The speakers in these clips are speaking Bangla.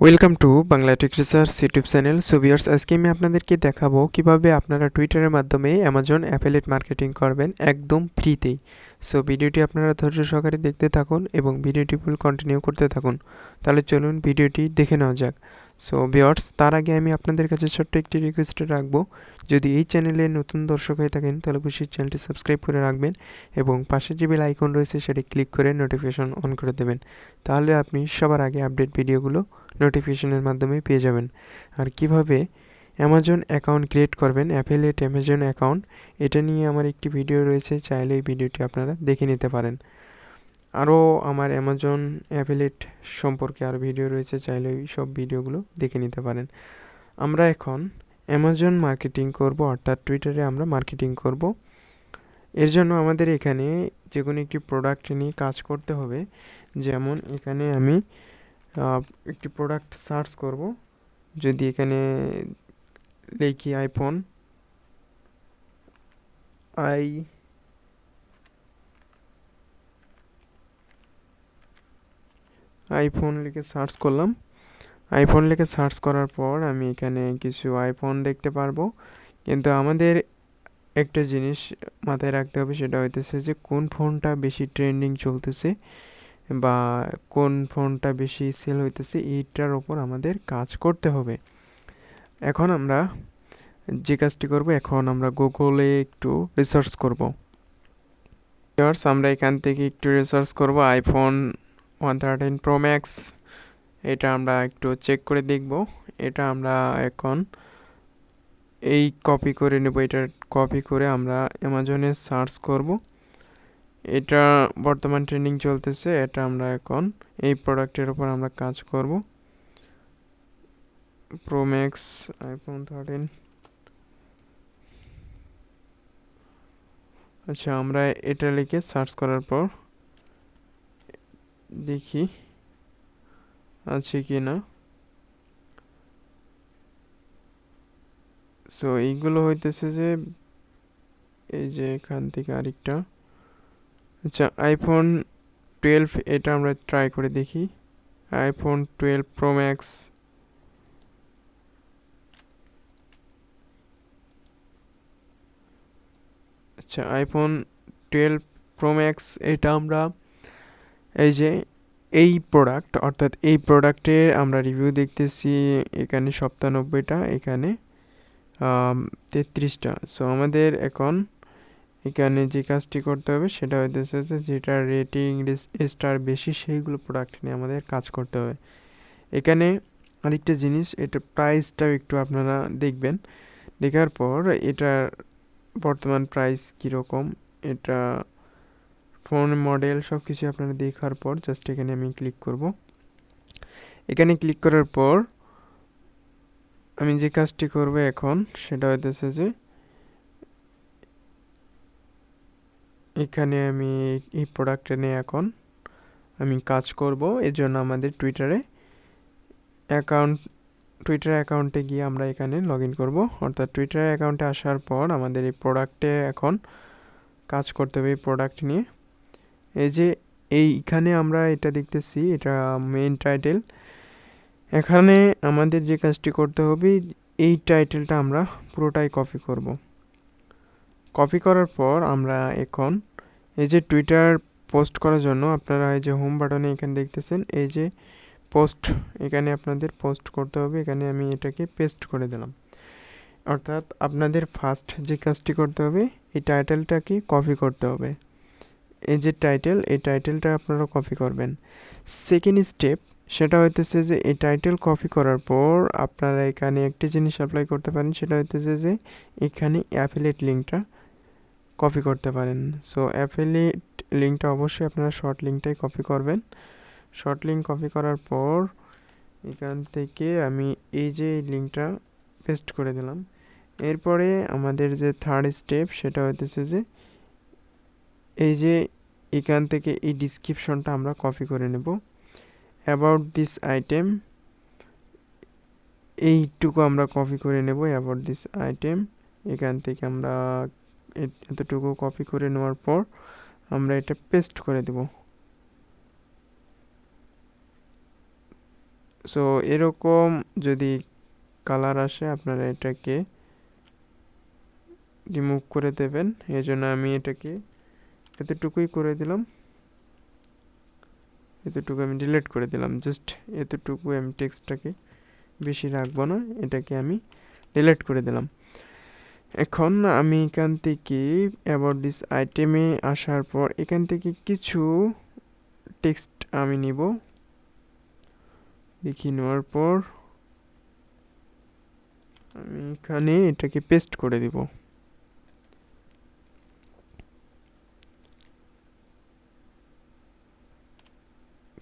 Welcome to Bangla tech research YouTube channel. So viewers, আজকে আমি আপনাদেরকে দেখাবো কিভাবে আপনারা টুইটারের মাধ্যমে অ্যামাজন অ্যাফিলিয়েট মার্কেটিং করবেন একদম ফ্রিতেই। সো ভিডিওটি আপনারা ধৈর্য সহকারে দেখতে থাকুন এবং ভিডিওটি ফুল কন্টিনিউ করতে থাকুন। তাহলে চলুন ভিডিওটি দেখে নেওয়া যাক। সো ভিউয়ার্স, তার আগে আমি আপনাদের কাছে ছোট্ট একটি রিকোয়েস্ট রাখবো, যদি এই চ্যানেলে নতুন দর্শক হয়ে থাকেন তাহলে অবশ্যই চ্যানেলটি সাবস্ক্রাইব করে রাখবেন এবং পাশে যে বেল আইকন রয়েছে সেটি ক্লিক করে নোটিফিকেশন অন করে দেবেন। তাহলে আপনি সবার আগে আপডেট ভিডিওগুলো নোটিফিকেশনের মাধ্যমে পেয়ে যাবেন। আর কিভাবে অ্যামাজন অ্যাকাউন্ট ক্রিয়েট করবেন, অ্যাফিলিয়েট অ্যামাজন অ্যাকাউন্ট, এটা নিয়ে আমার একটি ভিডিও রয়েছে, চাইলে এই ভিডিওটি আপনারা দেখে নিতে পারেন। আরও আমার অ্যামাজন অ্যাফিলিয়েট সম্পর্কে আরও ভিডিও রয়েছে, চাইলে ওই সব ভিডিওগুলো দেখে নিতে পারেন। আমরা এখন অ্যামাজন মার্কেটিং করব, অর্থাৎ টুইটারে আমরা মার্কেটিং করব। এর জন্য আমাদের এখানে যে কোনো একটি প্রোডাক্ট নিয়ে কাজ করতে হবে। যেমন এখানে আমি একটি প্রোডাক্ট সার্চ করব। যদি এখানে লিখি আইফোন আইফোন লিখে সার্চ করলাম। আইফোন লিখে সার্চ করার পর আমি এখানে কিছু আইফোন দেখতে পারবো, কিন্তু আমাদের একটা জিনিস মাথায় রাখতে হবে, সেটা হইতেছে যে কোন ফোনটা বেশি ট্রেন্ডিং চলতেছে বা কোন ফোনটা বেশি সেল হইতেছে, এইটার ওপর আমাদের কাজ করতে হবে। এখন আমরা যে কাজটি করব, এখন আমরা গুগলে একটু রিসার্চ করব। আমরা এখান থেকে একটু রিসার্চ করব আইফোন 113 প্রো ম্যাক্স। এটা আমরা একটু চেক করে দেখব। এটা আমরা এখন এই কপি করে নেব, এটা কপি করে আমরা অ্যামাজনে সার্চ করব। এটা বর্তমান ট্রেন্ডিং চলতেছে, এটা আমরা এখন এই প্রোডাক্টের উপর আমরা কাজ করব। Pro max iPhone 13। আচ্ছা, আমরা এটা লিখে সার্চ করার পর দেখি আছে কি না। সো এইগুলো হইতেছে যে এই যে এখান থেকে আরেকটা, আচ্ছা আইফোন 12, এটা আমরা ট্রাই করে দেখি। IPhone 12 pro max. আচ্ছা আইফোন 12 প্রো ম্যাক্স, এটা আমরা এই যে এই প্রোডাক্ট, অর্থাৎ এই প্রোডাক্টের আমরা রিভিউ দেখতেছি এখানে 97টা, এখানে 33টা। সো আমাদের এখন এখানে যে কাজটি করতে হবে সেটা হইতেছে যে যেটা রেটিং স্টার বেশি সেইগুলো প্রোডাক্ট নিয়ে আমাদের কাজ করতে হবে। এখানে আরেকটা জিনিস, এটা প্রাইসটাও একটু আপনারা দেখবেন। দেখার পর এটার বর্তমান প্রাইস কীরকম, এটা ফোন মডেল সব কিছু আপনারা দেখার পর জাস্ট এখানে আমি ক্লিক করব। এখানে ক্লিক করার পর আমি যে কাজটি করব এখন সেটা হইতেছে যে এখানে আমি এই প্রোডাক্টে নিয়ে এখন আমি কাজ করব। এর জন্য আমাদের টুইটার অ্যাকাউন্টে গিয়ে আমরা এখানে লগ ইন করবো। অর্থাৎ টুইটার অ্যাকাউন্টে আসার পর আমাদের এই প্রোডাক্টে এখন কাজ করতে হবে। এই প্রোডাক্ট নিয়ে এই যে এইখানে আমরা এটা দেখতেছি, এটা মেইন টাইটেল। এখানে আমাদের যে কাজটি করতে হবে, এই টাইটেলটা আমরা পুরোটাই কপি করব। কপি করার পর আমরা এখন এই যে টুইটার পোস্ট করার জন্য আপনারা এই যে হোম বাটনে এখানে দেখতেছেন এই যে পোস্ট, এখানে আপনাদের পোস্ট করতে হবে। এখানে আমি এটাকে পেস্ট করে দিলাম। অর্থাৎ আপনাদের ফার্স্ট যে কাজটি করতে হবে, এই টাইটেলটাকে কপি করতে হবে। এই যে টাইটেল, এই টাইটেলটা আপনারা কপি করবেন। সেকেন্ড স্টেপ সেটা হইতেছে যে এই টাইটেল কপি করার পর আপনারা এখানে একটি জিনিস অ্যাপ্লাই করতে পারেন, সেটা হইতেছে যে এখানে অ্যাফিলিয়েট লিঙ্কটা কপি করতে পারেন। সো অ্যাফিলিয়েট লিঙ্কটা অবশ্যই আপনারা শর্ট লিঙ্কটাই কপি করবেন। শর্ট লিঙ্ক কপি করার পর এখান থেকে আমি এই যে লিঙ্কটা পেস্ট করে দিলাম। এরপরে আমাদের যে থার্ড স্টেপ সেটা হইতেছে যে এই যে এখান থেকে এই ডিসক্রিপশনটা আমরা কপি করে নেব। অ্যাবাউট দিস আইটেম, এইটুকু আমরা কপি করে নেব। অ্যাবাউট দিস আইটেম, এখান থেকে আমরা এতটুকু কপি করে নেওয়ার পর আমরা এটা পেস্ট করে দেব। সো এরকম যদি কালার আসে আপনারা এটাকে রিমুভ করে দেবেন। এই জন্য আমি এটাকে এতটুকুই করে দিলাম, এতটুকু আমি ডিলিট করে দিলাম। জাস্ট এতটুকু আমি টেক্সটটাকে বেশি রাখবো না, এটাকে আমি ডিলিট করে দিলাম। এখন আমি এখান থেকে অ্যাবাউট দিস আইটেমে আসার পর এখান থেকে কিছু টেক্সট আমি নিব। লিখে নেওয়ার পর আমি এখানে এটাকে পেস্ট করে দিব।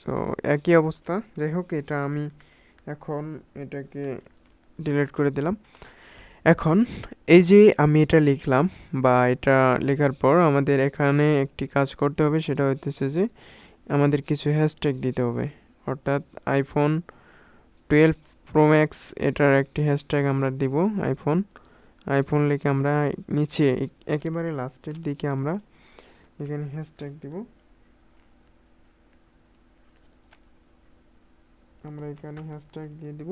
সো একই অবস্থা। যাই হোক, এটা আমি এখন এটাকে ডিলিট করে দিলাম। এখন এই যে আমি এটা লিখলাম বা এটা লেখার পর আমাদের এখানে একটি কাজ করতে হবে, সেটা হইতেছে যে আমাদের কিছু হ্যাশট্যাগ দিতে হবে। অর্থাৎ আইফোন 12 প্রো ম্যাক্স এটার একটি হ্যাশট্যাগ আমরা দিব। আইফোন লিখে আমরা নিচে একেবারে লাস্টের দিকে আমরা এখানে হ্যাশট্যাগ দিব। আমরা এখানে হ্যাশট্যাগ দিয়ে দিব।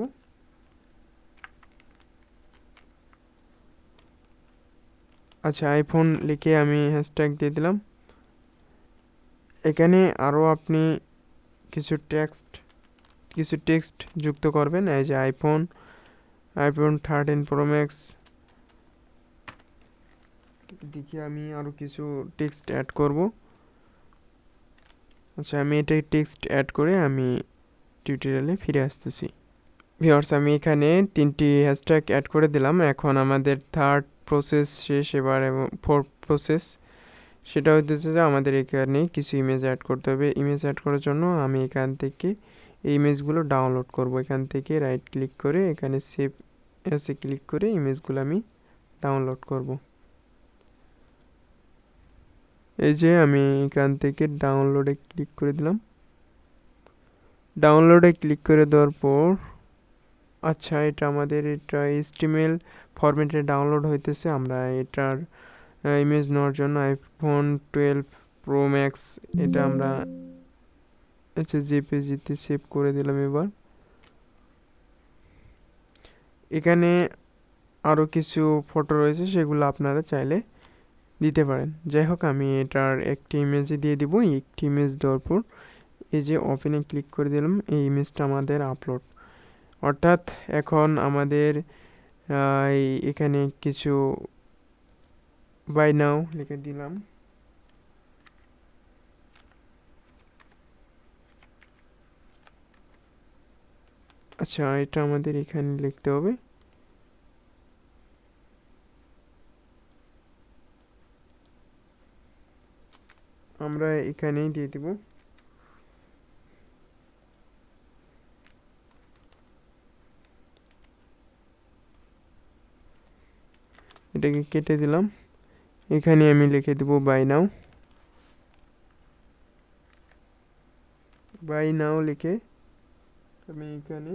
আচ্ছা, আইফোন লিখে আমি হ্যাশট্যাগ দিয়ে দিলাম। এখানে আরও আপনি কিছু টেক্সট যুক্ত করবেন। এই যে আইফোন 13 প্রো ম্যাক্স দিকে আমি আরও কিছু টেক্সট অ্যাড করব। আচ্ছা, আমি এটা টেক্সট অ্যাড করে আমি টিউটোরিয়ালে ফিরে আসতেছি। ভিউয়ার্স, আমি এখানে 3টি হ্যাশট্যাগ অ্যাড করে দিলাম। এখন আমাদের থার্ড প্রসেস শেষ, এবার এবং ফোর্থ প্রসেস, সেটা হচ্ছে যে আমাদের এখানে কিছু ইমেজ অ্যাড করতে হবে। ইমেজ অ্যাড করার জন্য আমি এখান থেকে এই ইমেজগুলো ডাউনলোড করব। এখান থেকে রাইট ক্লিক করে এখানে সেভ এসে ক্লিক করে ইমেজগুলো আমি ডাউনলোড করব। এই যে আমি এখান থেকে ডাউনলোডে ক্লিক করে দিলাম। ডাউনলোডে ক্লিক করে দেওয়ার পর আচ্ছা, এটা আমাদের HTML ফরম্যাটে ডাউনলোড হইতেছে। আমরা এটার ইমেজ নেওয়ার জন্য আইফোন 12 প্রো ম্যাক্স এটা আমরা জেপিজিতে সেভ করে দিলাম। এবার এখানে আরও কিছু ফটো রয়েছে, সেগুলো আপনারা চাইলে দিতে পারেন। যাই হোক, আমি এটার একটি ইমেজে দিয়ে দিব। একটি ইমেজ দেওয়ার পর এই যে ওপেনে ক্লিক করে দিলাম, এই ইমেজটা আমাদের আপলোড। অর্থাৎ এখন আমাদের এখানে কিছু বাই নাও লিখে দিলাম। আচ্ছা, এটা আমাদের এখানে লিখতে হবে। আমরা এখানেই দিয়ে দিব। এটাকে কেটে দিলাম। এখানে আমি লিখে দেব বাই নাও লিখে আমি এখানে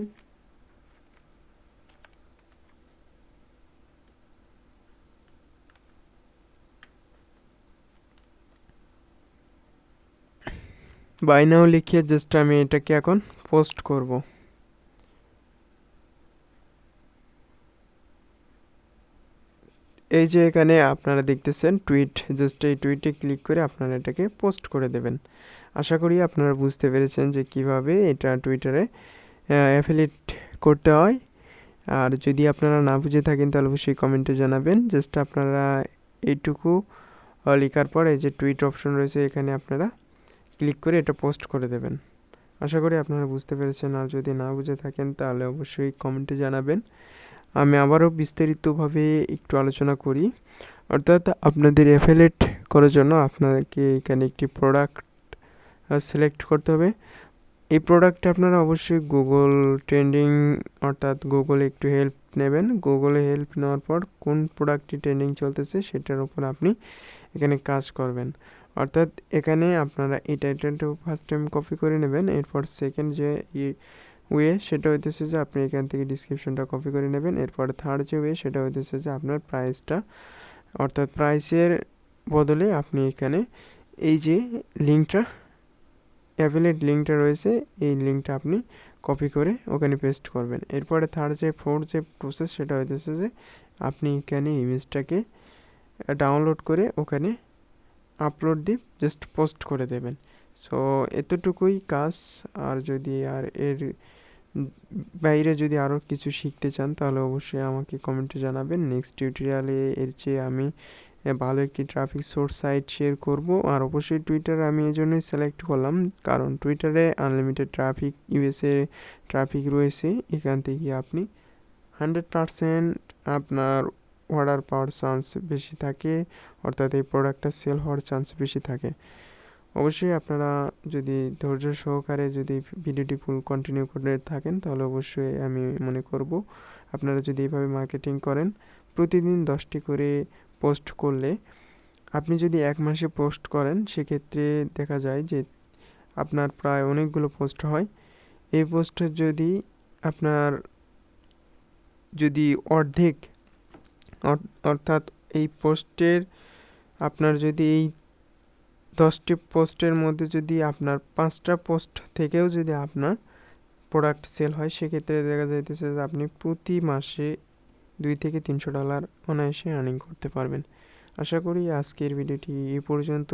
বাই নাও লিখে জাস্ট আমি এটাকে এখন পোস্ট করব। এই যে এখানে আপনারা দেখতেছেন টুইট, জাস্ট এই টুইটে ক্লিক করে আপনারা এটাকে পোস্ট করে দেবেন। আশা করি আপনারা বুঝতে পেরেছেন যে কিভাবে এটা টুইটারে অ্যাফিলিয়েট করতে হয়। আর যদি আপনারা না বুঝে থাকেন তাহলে অবশ্যই কমেন্টে জানাবেন। জাস্ট আপনারা এইটুকু লেখার পর এই যে টুইট অপশন রয়েছে, এখানে আপনারা ক্লিক করে এটা পোস্ট করে দেবেন। আশা করি আপনারা বুঝতে পেরেছেন। আর যদি না বুঝে থাকেন তাহলে অবশ্যই কমেন্টে জানাবেন। আমি আবারও বিস্তারিতভাবে একটু আলোচনা করি। অর্থাৎ আপনাদের অ্যাফিলিয়েট করার জন্য আপনাকে এখানে একটি প্রোডাক্ট সিলেক্ট করতে হবে। এই প্রোডাক্টটা আপনারা অবশ্যই গুগল ট্রেন্ডিং, অর্থাৎ গুগলে একটু হেল্প নেবেন। গুগলে হেল্প নেওয়ার পর কোন প্রোডাক্টটি ট্রেন্ডিং চলতেছে সেটার উপর আপনি এখানে কাজ করবেন। অর্থাৎ এখানে আপনারা এই টাইটেলটা ফার্স্ট টাইম কপি করে নেবেন। এরপর সেকেন্ড যে সেটা হইতেছে যে আপনি এখান থেকে ডিসক্রিপশনটা কপি করে নেবেন। এরপর থার্ড যে সেটা হইতেছে যে আপনার প্রাইসটা, অর্থাৎ প্রাইসের বদলে আপনি এখানে এই যে লিঙ্কটা, অ্যাফিলিয়েট লিঙ্কটা রয়েছে, এই লিঙ্কটা আপনি কপি করে ওখানে পেস্ট করবেন। এরপরে ফোর্থ যে প্রসেস সেটা হইতেছে যে আপনি এখানে ইমেজটাকে ডাউনলোড করে ওখানে আপলোড দিয়ে জাস্ট পোস্ট করে দেবেন। সো এতটুকুই কাজ। আর যদি এর বাইরে যদি আরও কিছু শিখতে চান তাহলে অবশ্যই আমাকে কমেন্টে জানাবেন। নেক্সট টিউটোরিয়ালে এর চেয়ে আমি ভালো একটি ট্রাফিক সোর্স সাইট শেয়ার করব। আর অবশ্যই টুইটার আমি এই জন্যই সিলেক্ট করলাম, কারণ টুইটারে আনলিমিটেড ট্রাফিক, ইউএসএ ট্রাফিক রয়েছে। এখান থেকে আপনি 100% আপনার অর্ডার পাওয়ার চান্স বেশি থাকে, অর্থাৎ এই প্রোডাক্টটা সেল হওয়ার চান্স বেশি থাকে। অবশ্যই আপনারা যদি ধৈর্য সহকারে যদি ভিডিওটি ফুল কন্টিনিউ করে থাকেন তাহলে অবশ্যই আমি মনে করব আপনারা যদি এইভাবে মার্কেটিং করেন, প্রতিদিন 10টি করে পোস্ট করলে, আপনি যদি 1 মাসে পোস্ট করেন সেক্ষেত্রে দেখা যায় যে আপনার প্রায় অনেকগুলো পোস্ট হয়। এই পোস্টের যদি আপনার অর্ধেক অর্থাৎ এই পোস্টের আপনার যদি এই 10টি পোস্টের মধ্যে যদি আপনার 5টা পোস্ট থেকেও যদি আপনার প্রোডাক্ট সেল হয়, সেক্ষেত্রে দেখা যাইতেছে যে আপনি প্রতি মাসে $200-300 অনায়াসে আর্নিং করতে পারবেন। আশা করি আজকের ভিডিওটি এই পর্যন্ত,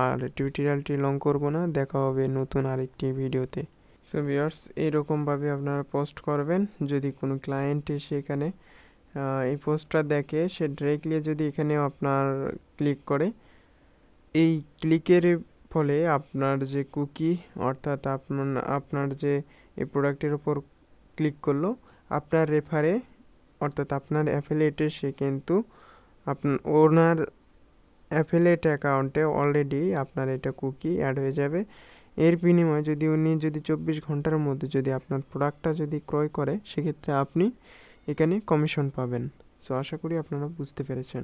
আর টিউটোরিয়ালটি লং করব না। দেখা হবে নতুন আরেকটি ভিডিওতে। সো ভিউয়ার্স, এরকমভাবে আপনারা পোস্ট করবেন। যদি কোনো ক্লায়েন্ট এসে এখানে এই পোস্টটা দেখে, সে ডিরেক্টলি যদি এখানে আপনার ক্লিক করে, এই ক্লিকের ফলে আপনার যে কুকি, অর্থাৎ আপনার যে এই প্রোডাক্টের উপর ক্লিক করলো, আপনার রেফারে অর্থাৎ আপনার অ্যাফিলিয়েটে সে কিন্তু ওনার অ্যাফিলিয়েট অ্যাকাউন্টে অলরেডি আপনার এটা কুকি অ্যাড হয়ে যাবে। এর বিনিময়ে যদি উনি 24 ঘন্টার মধ্যে যদি আপনার প্রোডাক্টটা যদি ক্রয় করে, সেক্ষেত্রে আপনি এখানে কমিশন পাবেন। সো আশা করি আপনারা বুঝতে পেরেছেন।